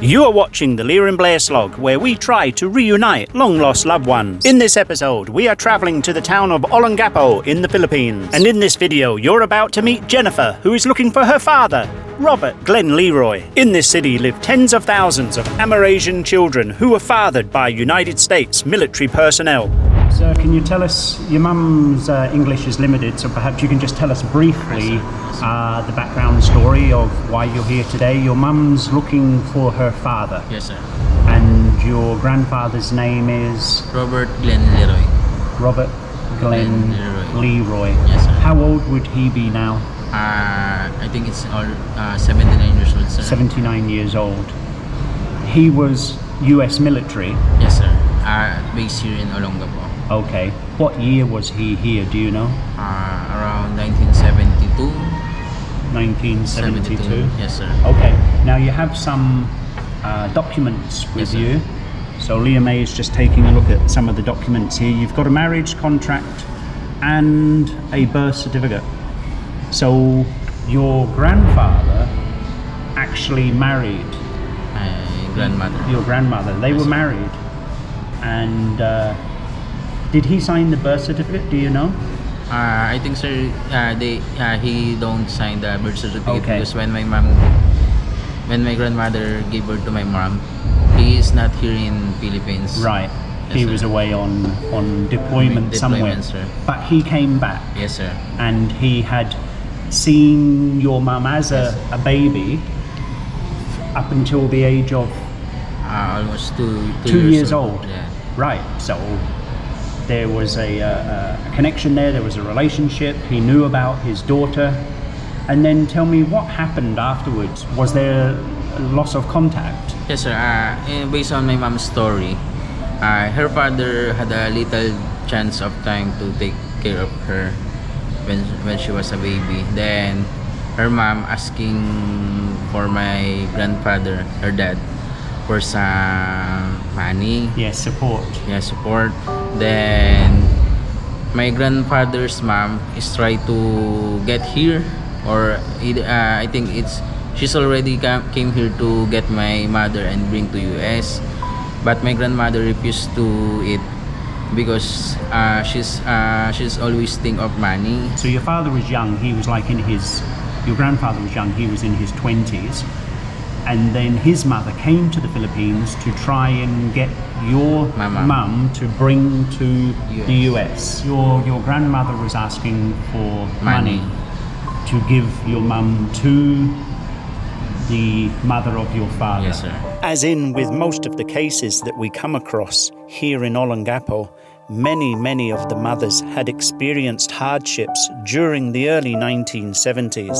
You are watching the Leah and Blair Slog, where we try to reunite long-lost loved ones. In this episode, we are travelling to the town of Olongapo in the Philippines. And in this video, you're about to meet Jennifer, who is looking for her father, Robert Glenn Leroy. In this city live tens of thousands of Amerasian children who were fathered by United States military personnel. So can you tell us, your mum's English is limited, so perhaps you can just tell us briefly the background story of why you're here today. Your mum's looking for her father. Yes, sir. And your grandfather's name is? Robert Glenn Leroy. Robert Glenn Leroy. Yes, sir. How old would he be now? I think it's all 79 years old, sir. 79 years old. He was US military? Yes, sir. Based here in Olongapo. Okay. What year was he here, do you know? Around 1972. 1972? Yes, sir. Okay. Now you have some documents with you. So Leah May is just taking a look at some of the documents here. You've got a marriage contract and a birth certificate. So your grandfather actually married My grandmother. your grandmother. They were married. And did he sign the birth certificate? Do you know? I think, sir, he don't sign the birth certificate because when my grandmother gave birth to my mom, he is not here in Philippines. Right. Yes, He sir. was away on deployment somewhere. Sir. But he came back. Yes, sir. And he had seen your mum as a baby up until the age of Almost two years old. Yeah. Right. So there was a connection there. There was a relationship. He knew about his daughter. And then tell me what happened afterwards. Was there a loss of contact? Yes, sir. Based on my mom's story, her father had a little chance of time to take care of her when she was a baby. Then her mom asking for my grandfather, her dad, for some money. Yes, support. Yeah, support. Then my grandfather's mom is trying to get here, or I think she's already came here to get my mother and bring to US, but my grandmother refused to it because she's always think of money. So your father was young. He was like your grandfather was young. He was in his 20s. And then his mother came to the Philippines to try and get your mum to bring to the US. Your grandmother was asking for money to give your mum to the mother of your father. Yes, sir. As in with most of the cases that we come across here in Olongapo, many of the mothers had experienced hardships during the early 1970s.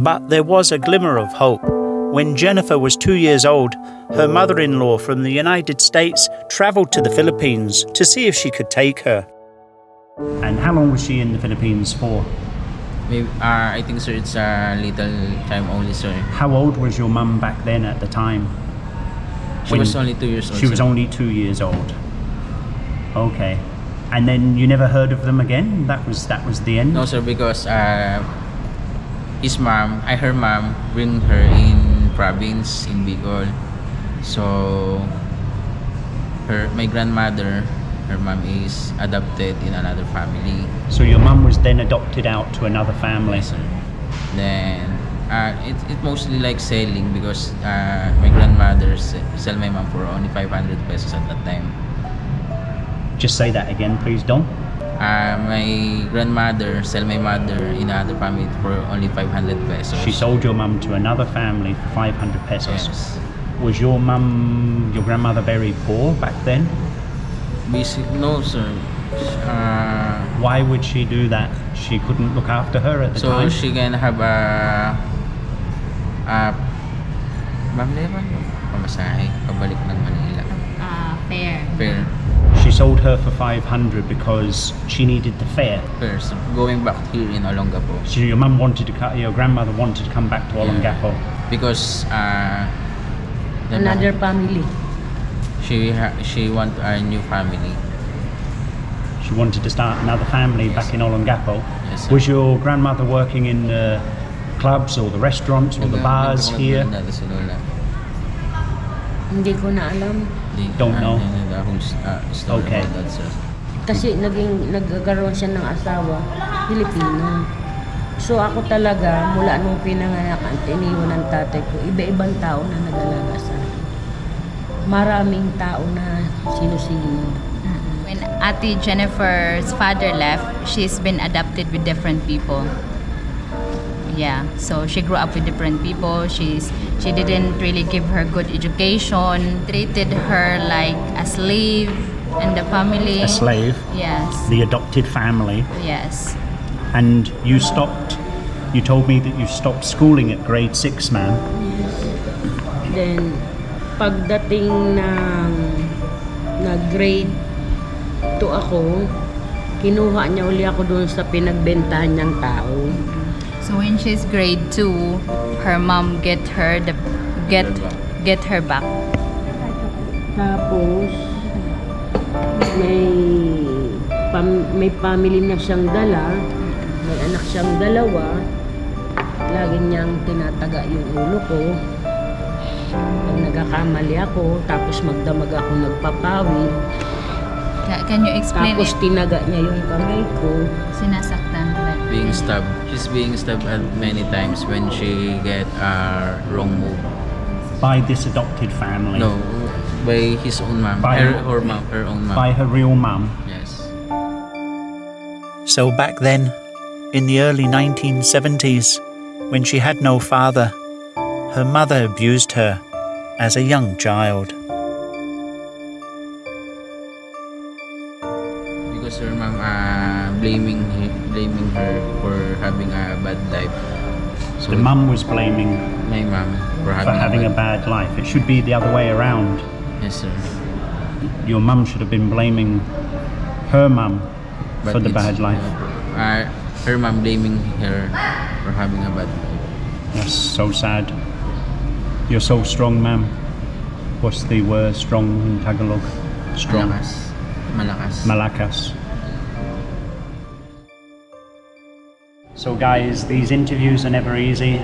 But there was a glimmer of hope. When Jennifer was 2 years old, her mother-in-law from the United States travelled to the Philippines to see if she could take her. And how long was she in the Philippines for? Maybe, I think, sir, it's a little time only, sir. How old was your mum back then at the time? She was only 2 years old. She was only 2 years old. Okay. And then you never heard of them again? That was the end? No, sir, because her mom bring her in province in Bicol. So my grandmother, her mom is adopted in another family. So your mum was then adopted out to another family? Yes, sir. Then it mostly like selling because my grandmother sell my mom for only 500 pesos at that time. Just say that again, please, Don. My grandmother sell my mother in another family for only 500 pesos. She sold your mum to another family for 500 pesos. Yes. Was your grandmother very poor back then? No, sir. Why would she do that? She couldn't look after her at the time? So she can have a ma'am, diba? Pamasahe pabalik ng Manila. Fare. She sold her for 500 because she needed the fare. First, going back here in Olongapo. So your grandmother wanted to come back to Olongapo. Because another family. She want a new family. She wanted to start another family back in Olongapo. Yes, sir. Was your grandmother working in the clubs or the restaurants or the bars here? Hindi ko na alam. Don't know? The whole story Okay. about that, sir. Kasi nagkakaroon siya ng asawa, Filipino. So ako talaga, mula nung pinanganak at iniwan ng tatay ko, iba-ibang tao na nag-alaga sa akin. Maraming tao na sino-sino. When Ate Jennifer's father left, she's been adopted with different people. Yeah, so she grew up with different people. She didn't really give her good education. Treated her like a slave in the family. A slave? Yes. The adopted family? Yes. And you told me that you stopped schooling at grade 6, ma'am. Then, pagdating na grade 2 ako, kinuha niya uli ako doon sa pinagbentahan niyang tao. So when she's grade 2, her mom get her back. Tapos, may family na siyang dala, may anak siyang dalawa, lagi niyang tinataga yung ulo ko. Pag nagkakamali ako, tapos magdamag ako nagpapawi. Can you explain Tapos it? tinaga niya yung kamay ko. Sinasaktan. Being stabbed. She's being stabbed many times when she get a wrong move. By this adopted family? No, by his own mom. By Her own mom. By her real mum? Yes. So back then, in the early 1970s, when she had no father, her mother abused her as a young child. Because her mom blaming her for having a bad life. So The mum was blaming my mom for for having a bad life. It should be the other way around. Yes, sir. Your mum should have been blaming her mum But for the it's, bad life. Her mom blaming her for having a bad life. That's so sad. You're so strong, ma'am. What's the word strong in Tagalog? Strong. Malakas. Malakas. So guys, these interviews are never easy.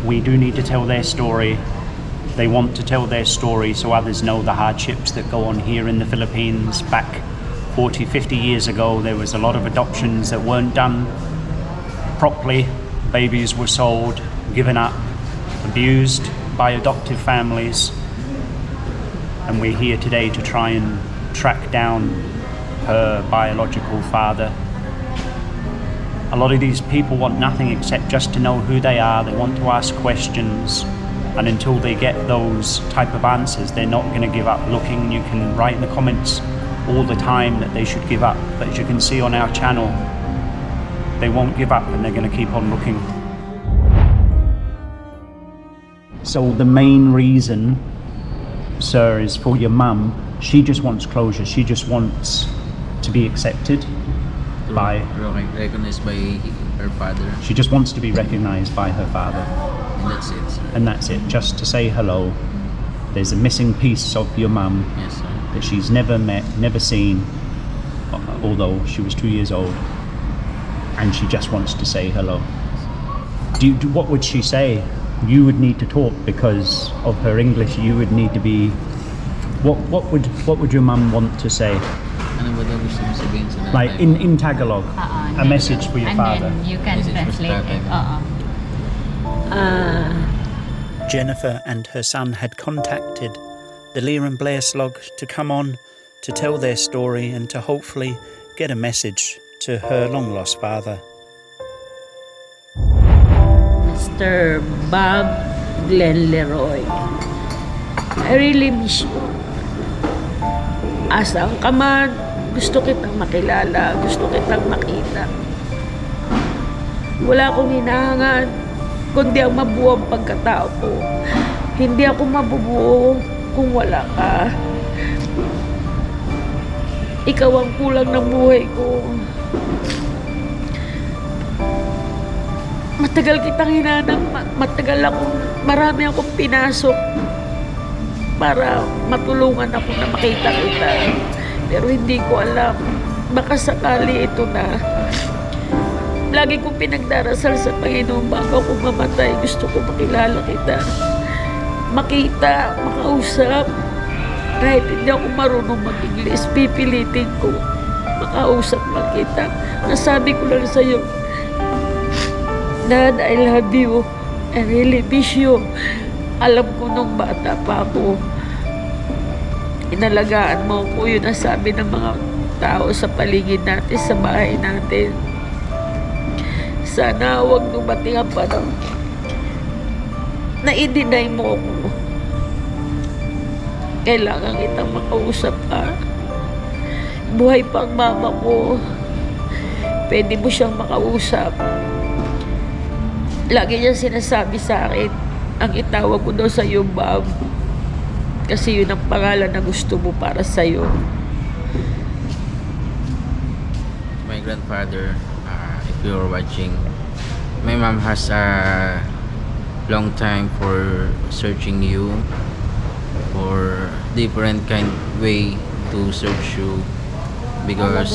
We do need to tell their story. They want to tell their story so others know the hardships that go on here in the Philippines. Back 40, 50 years ago, there was a lot of adoptions that weren't done properly. Babies were sold, given up, abused by adoptive families. And we're here today to try and track down her biological father. A lot of these people want nothing except just to know who they are. They want to ask questions, and until they get those type of answers, they're not going to give up looking. You can write in the comments all the time that they should give up, but as you can see on our channel, they won't give up and they're going to keep on looking. So the main reason, sir, is for your mum. She just wants closure. She just wants to be accepted by... Recognized by her father. She just wants to be recognized by her father. And that's it, sir. And that's it, just to say hello. There's a missing piece of your mum Yes, sir. that she's never met, never seen, although she was 2 years old. And she just wants to say hello. What would she say? You would need to talk because of her English. You would need to be... What would your mum want to say? Ano ba daw gusto mo sabihin sa Like nanay? in Tagalog, a message for your father. And then you can Message for translate tatay it. mo. Jennifer and her son had contacted the Leah and Blair Slog to come on to tell their story and to hopefully get a message to her long-lost father. Mr. Bob Glenn Leroy, I really miss you. Asang ka man, gusto kitang makilala, gusto kitang makita. Wala akong hinahangad, kundi ang mabuong pagkatao ko. Hindi ako mabubuo kung wala ka. Ikaw ang kulang ng buhay ko. Matagal kitang hinanap, marami akong pinasok para matulungan ako na makita kita. Pero hindi ko alam, baka sakali ito na. Lagi kong pinagdarasal sa Panginoon bago ako mamatay, gusto ko makilala kita. makita, makausap. Kahit hindi ako marunong mag-English, pipilitin ko makausap lang kita. Nasabi ko lang sa'yo, Dad, I love you. I really miss you. Alam ko nung bata pa ako, inalagaan mo ko, yun ang sabi ng mga tao sa paligid natin, sa bahay natin. Sana huwag dumating ang panahon na i-deny mo ako. Kailangan kitang makausap pa. Buhay pang mama ko. Pwede mo siyang makausap. Lagi niya sinasabi sa akin, ang itawag ko daw sa'yo, Bob. Kasi yun ang pangalan na gusto mo para sa'yo. My grandfather, if you're watching, my mom has a long time for searching you for different kind way to search you because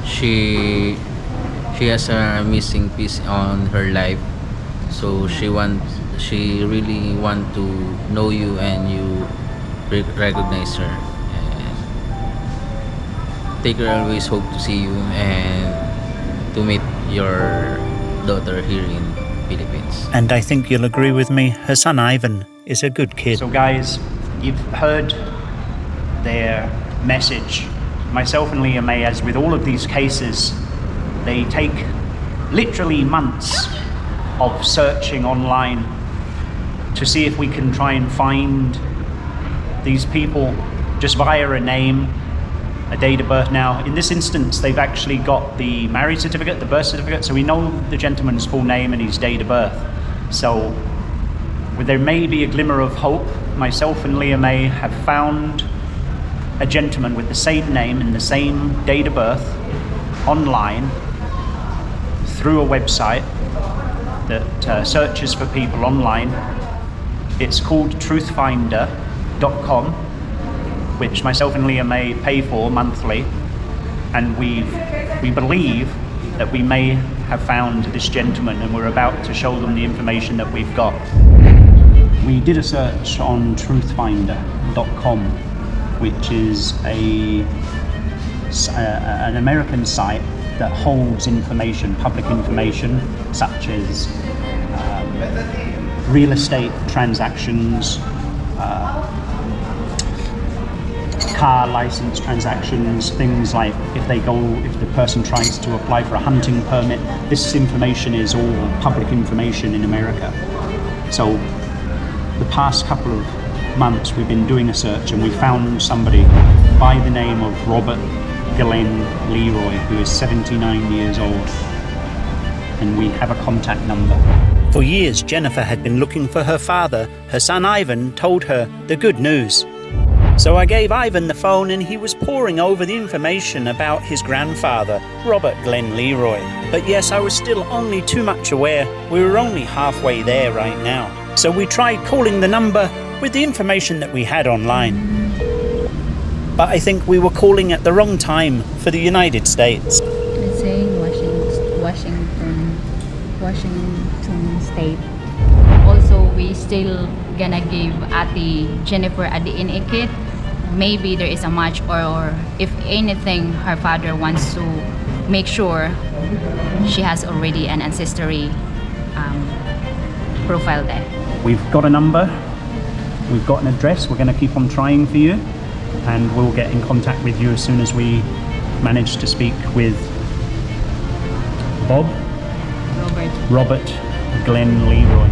she has a missing piece on her life, so she really want to know you and you recognize her, and take her always hope to see you and to meet your daughter here in Philippines. And I think you'll agree with me, her son Ivan is a good kid. So guys, you've heard their message. Myself and Leah May, as with all of these cases, they take literally months of searching online to see if we can try and find these people just via a name, a date of birth. Now, in this instance, they've actually got the marriage certificate, the birth certificate, so we know the gentleman's full name and his date of birth. So there may be a glimmer of hope. Myself and Leah May have found a gentleman with the same name and the same date of birth online through a website that searches for people online. It's called truthfinder.com, which myself and Leah May pay for monthly, and we believe that we may have found this gentleman, and we're about to show them the information that we've got. We did a search on truthfinder.com, which is an American site that holds information, public information, such as real estate transactions, car license transactions, things like if the person tries to apply for a hunting permit. This information is all public information in America. So the past couple of months we've been doing a search, and we found somebody by the name of Robert Glenn Leroy, who is 79 years old, and we have a contact number. For years, Jennifer had been looking for her father. Her son Ivan told her the good news. So I gave Ivan the phone, and he was poring over the information about his grandfather, Robert Glenn Leroy. But yes, I was still only too much aware. We were only halfway there right now. So we tried calling the number with the information that we had online. But I think we were calling at the wrong time for the United States. It's saying Washington State. Also, we still gonna give Ate Jennifer a DNA kit. Maybe there is a match, or if anything, her father wants to make sure she has already an ancestry profile there. We've got a number, we've got an address, we're going to keep on trying for you, and we'll get in contact with you as soon as we manage to speak with Robert Glenn Leroy.